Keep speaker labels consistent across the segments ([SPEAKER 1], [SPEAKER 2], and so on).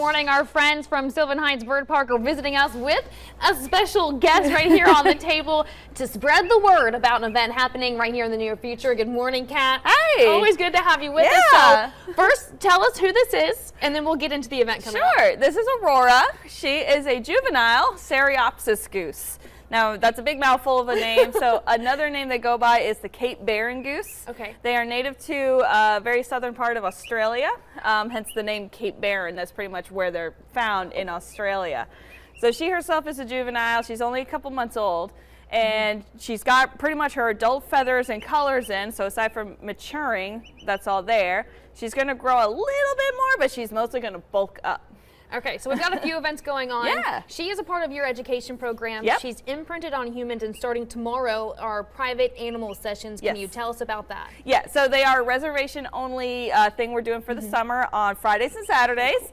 [SPEAKER 1] Morning, our friends from Sylvan Heights Bird Park are visiting us with a special guest right here on the table to spread the word about an event happening right here in the near future. Good morning, Kat.
[SPEAKER 2] Hi.
[SPEAKER 1] Always good to have you with us. So first, tell us who this is, and then we'll get into the event coming up.
[SPEAKER 2] Sure. This is Aurora. She is a juvenile Cereopsis goose. Now, that's a big mouthful of a name, so another name they go by is the Cape Barren goose.
[SPEAKER 1] Okay.
[SPEAKER 2] They are native to a very southern part of Australia, hence the name Cape Barren. That's pretty much where they're found in Australia. So she herself is a juvenile. She's only a couple months old, and she's got pretty much her adult feathers and colors in, so aside from maturing, that's all there. She's going to grow a little bit more, but she's mostly going to bulk up.
[SPEAKER 1] Okay, so we've got a few events going on.
[SPEAKER 2] Yeah.
[SPEAKER 1] She is a part of your education program.
[SPEAKER 2] Yep.
[SPEAKER 1] She's imprinted on humans, and starting tomorrow are private animal sessions. Can you tell us about that?
[SPEAKER 2] Yeah, so they are a reservation only thing we're doing for the summer on Fridays and Saturdays.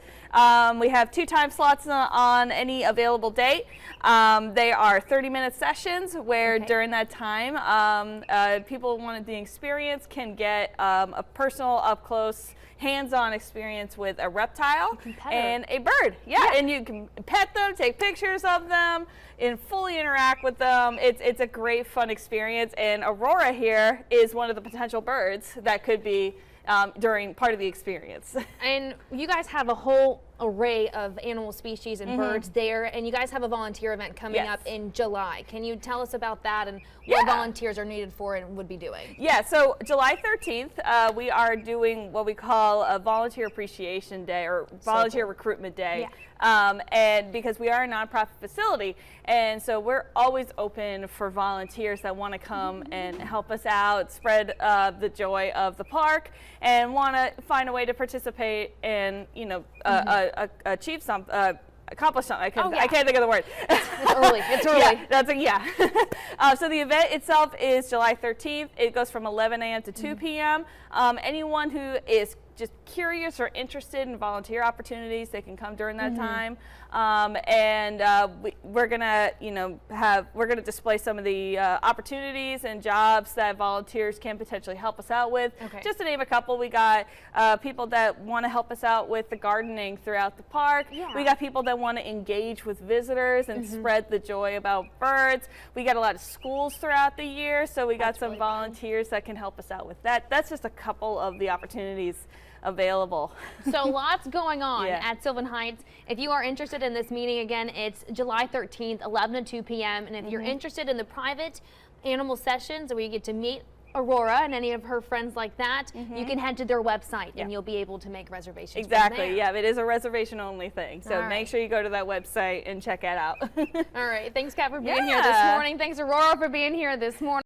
[SPEAKER 2] We have 2 time slots on any available date. They are 30-minute sessions where during that time people who wanted the experience can get a personal, up-close, hands-on experience with a reptile and a bird. Yeah, and you can pet them, take pictures of them, and fully interact with them. It's a great, fun experience, and Aurora here is one of the potential birds that could be during part of the experience. And
[SPEAKER 1] you guys have a whole array of animal species and birds there, and you guys have a volunteer event coming up in July. Can you tell us about that and what volunteers are needed for and would be doing? Yeah, so July 13th, we are doing what we call a Volunteer Appreciation Day or Volunteer Recruitment Day. And because we are a nonprofit facility, and so we're always open for volunteers that want to come and help us out, spread the joy of the park, and want to find a way to participate and, you know, achieve something, accomplish something. I can't think of the word. It's early. It's early. So the event itself is July 13th. It goes from 11 a.m. to 2 p.m. Anyone who is just curious or interested in volunteer opportunities, they can come during that time. We're gonna, we're gonna display some of the opportunities and jobs that volunteers can potentially help us out with. Just to name a couple, we got people that want to help us out with the gardening throughout the park. We got people that want to engage with visitors and spread the joy about birds. We got a lot of schools throughout the year, so we got some volunteers that can help us out with that. That's just a couple of the opportunities available. So lots going on at Sylvan Heights. If you are interested in this meeting, again, it's July 13th, 11 to 2 p.m. And if you're interested in the private animal sessions where you get to meet Aurora and any of her friends like that, you can head to their website and you'll be able to make reservations. Exactly. Yeah, it is a reservation only thing. So make sure you go to that website and check it out. All right. Thanks, Kat, for being here this morning. Thanks, Aurora, for being here this morning.